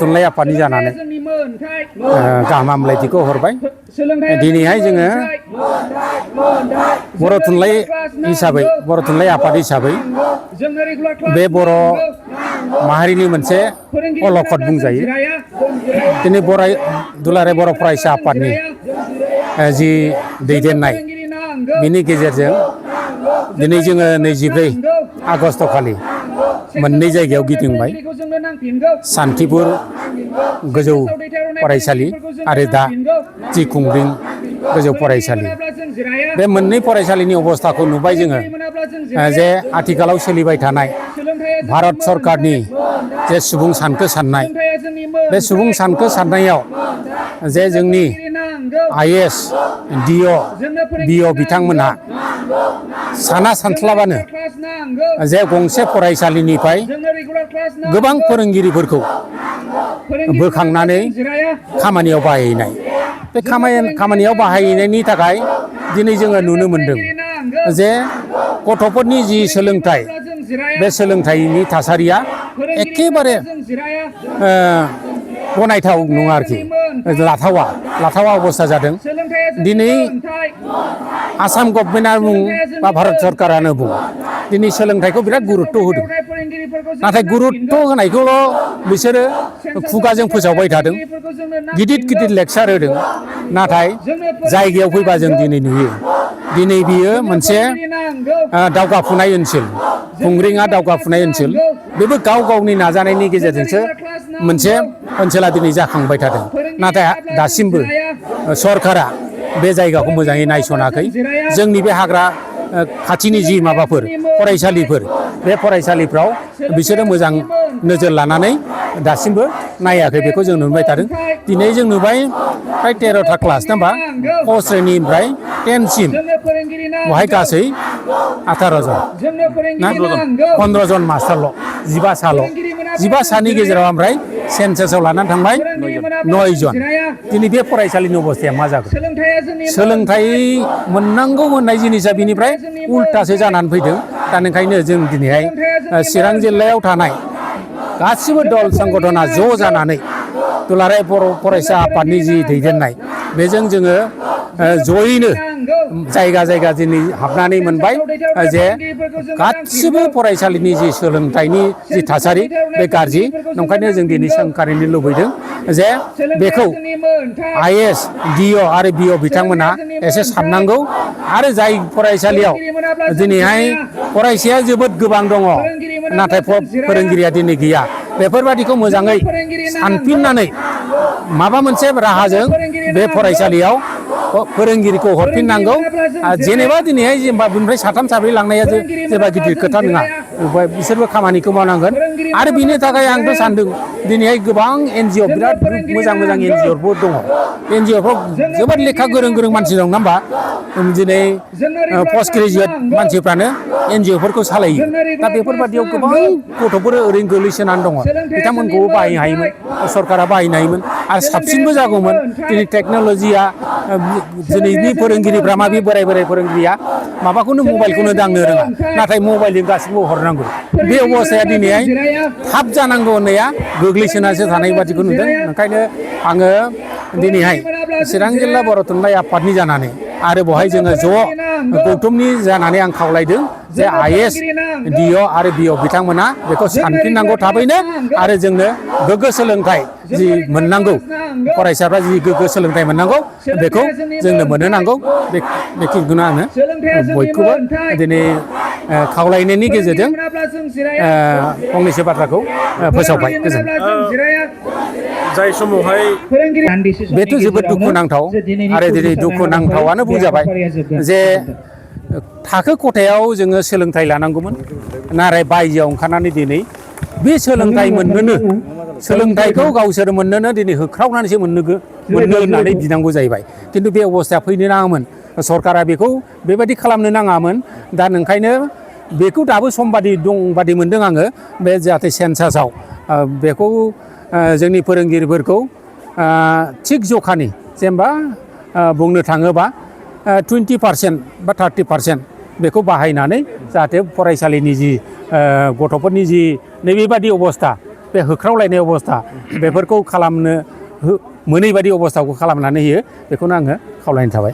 थुनलाइ आफादनि जानानै गाहाम हामलायथिखौ हरबाय। दिनैहाय जोङो बर' थुनलाइ हिसाबै बर' थुनलाइ आफाद हिसाबै बे बर' माहारिनि मोनसे अलखद बुंजायो। दिनै दुलाराय बर' फरायसा आफादनि जि दैदेननाय बिनि गेजेरजों दिनै जोङो 24 आगस्ट खालि मोननै जायगायाव गिदिंबाय। सान्थिपुर गोजौ फरायसालि आरो दा जि खुंग्रिं गोजौ फरायसालि, बे मोननै फरायसालिनि अबस्थाखौ नुबाय जोङो जे आथिखालाव सोलिबाय थानाय भारत सरकारनि जे सुबुं सानखो साननाय, बे सुबुं सानखो साननायाव जे जोंनि IAS, DO, BO बिथांमोनहा साना सानस्लाबानो जे गंसे फरायसालिनिफ्राय गोबां फोरोंगिरिफोरखौ बोखांनानै खामानियाव बाहायनाय, बे खामानियाव बाहायनायनि थाखाय दिनै जोङो नुनो मोनदों जे गथ'फोरनि जि सोलोंथाइ, बे सोलोंथाइनि थासारिया एखेबारे गनायथाव नङा आरोखि, लाथावा अबस्था जादों। दिनै आसाम गभर्नमेन्टआ बुं बा भारत सरकारानो बुं, दिनै सोलोंथाइखौ बिराद गुरुत्त होदों। नाथाय गुरुत्त होनायखौल' बिसोरो खुगाजों फोसावबाय थादों, गिदिर लेक्सार होदों। नाथाय जायगायाव फैबा जों दिनै नुयो, दिनै बियो मोनसे दावगाफुनाय ओनसोल, खुंग्रिंआ दावगाफुनाय ओनसोल। बेबो गावनि नाजानायनि गेजेरजोंसो मोनसे ओनसोला दिनै जाखांबाय थादों। नाथाय दासिमबो सरकारा बे जायगाखौ मोजाङै नायसनाखै। जोंनि बे हाग्रा खाथिनि जि माबाफोर फरायसालिफोर, बे फरायसालिफ्राव बिसोरो मोजां नोजोर लानानै दासिमबो नायाखै, बेखौ जों नुबाय थादों। दिनै जों नुबाय फ्राय 13था क्लास ना होमबा, क श्रेणीनिफ्राय 10 सिम बहाय गासै 18 जन ना 15 जन मास्टारल', 15 सानि गेजेराव ओमफ्राय सेन्सासाव लानानै थांबाय 9 जन। दिनै बे फरायसालिनि अबस्थाया मा जागोन? सोलोंथाइ मोननांगौ मोननाय जिनिसा बिनिफ्राय उल्टासो जानानै फैदों। दा ओंखायनो जों दिनैहाय चिरां जिल्लायाव थानाय गासिबो दल संगठना ज' जानानै दुलाराय बर' फरायसा आफादनि जि दैदेननाय, बेजों जोङो जयैनो जायगा दिनै हाबनानै मोनबाय जे गासिबो फरायसालिनि जि सोलोंथाइनि जि थासारि बे गाज्रि। ओंखायनो जों दिनै सोंखारिनो लुबैदों जे बेखौ IAS, DO आरो BO बिथांमोना एसे साननांगौ। आरो जाय फरायसालियाव दिनैहाय फरायसाया जोबोद गोबां दङ, नाथाय फोरोंगिरिया दिनै गैया, बेफोरबादिखौ मोजाङै सानफिननानै माबा मोनसे राहाजों बे फरायसालियाव फोरोंगिरिखौ हरफिननांगौ। जेनेबा दिनैहाय जेनेबा बिनिफ्राय 3 4 लांनाया जेनेबा गिदिर खोथा नङा, बिसोरबो खामानिखौ मावनांगोन। आरो बिनि थाखाय आंथ' सानदों दिनैहाय गोबां NGO, बिराद मोजां NGOफोर दङ। NGOफ्राव जोबोद लेखा गोरों मानसि दं, नङा होमबा? दिनै पस्ट ग्रेजुवेट मानसिफ्रानो NGOफोरखौ सालायो। दा बेफोरबादियाव गोबां गथ'फोर ओरैनो गोलैसोनानै दङ, बिथांमोनखौबो बाहायनो हायोमोन, सरकारा बाहायनो हायोमोन आरो साबसिनबो जागौमोन। दिनै टेक्न'लजिया, दिनैनि फोरोंगिरिफ्रा बे बोराय फोरोंगिरिया माबाखौनो मबाइलखौनो दांनो रोङा, नाथाय मबाइलजों गासिबो हरनांगौ। बे अबस्थाया दिनैहाय थाब जानांगौ होननाया गोग्लैसोनासो थानाय बादिखौ नुदों। ओंखायनो आङो दिनैहाय चिरां जिल्ला बर' थुनलाइ आफादनि जानानै आरो बहाय जोङो ज' गौथुमनि जानानै आं खावलायदों जे IAS, DO आरो BO बिथांमोना बेखौ सानफिननांगौ थाबैनो, आरो जोंनो गोग्गो सोलोंथाइ जि मोननांगौ, फरायसाफ्रा जि गोग्गो सोलोंथाइ मोननांगौ बेखौ जोंनो मोनहोनांगौ। बेखिनिखौनो आङो बयखौबो दिनै खावलायनायनि गेजेरजों फंनैसो बाथ्राखौ फोसावबाय। गोजोन्थों। जाय समावहाय बेथ' जोबोद दुखुनांथाव, आरो दिनै दुखुनांथावानो बुंजाबाय जे थाखो खथायाव जोङो सोलोंथाइ लानांगौमोन, नाथाय बायजोआव ओंखारनानै दिनै बे सोलोंथाइखौ गावसोर मोननोनो दिनै होख्रावनानैसो मोननो होननानै बिनांगौ जाहैबाय। खिन्थु बे अबस्थाया फैनो नाङामोन, सरकारा बेखौ बेबायदि खालामनो नाङामोन। दा ओंखायनो बेखौ दाबो समबादि दं बादि मोनदों आङो, बे जाहाथे सेन्सासाव बेखौ जोंनि फोरोंगिरिफोरखौ थिग जखानि, जेनेबा बुंनो थाङोबा 20% बा 30% बेखौ बाहायनानै जाहाथे फरायसालिनि जि गथ'फोरनि जि नैबेबादि अबस्था, बे होख्रावलायनाय अबस्था बेफोरखौ खालामनो मोनै बायदि अबस्थाखौ खालामनानै होयो बेखौनो आङो खावलायनाय थाबाय।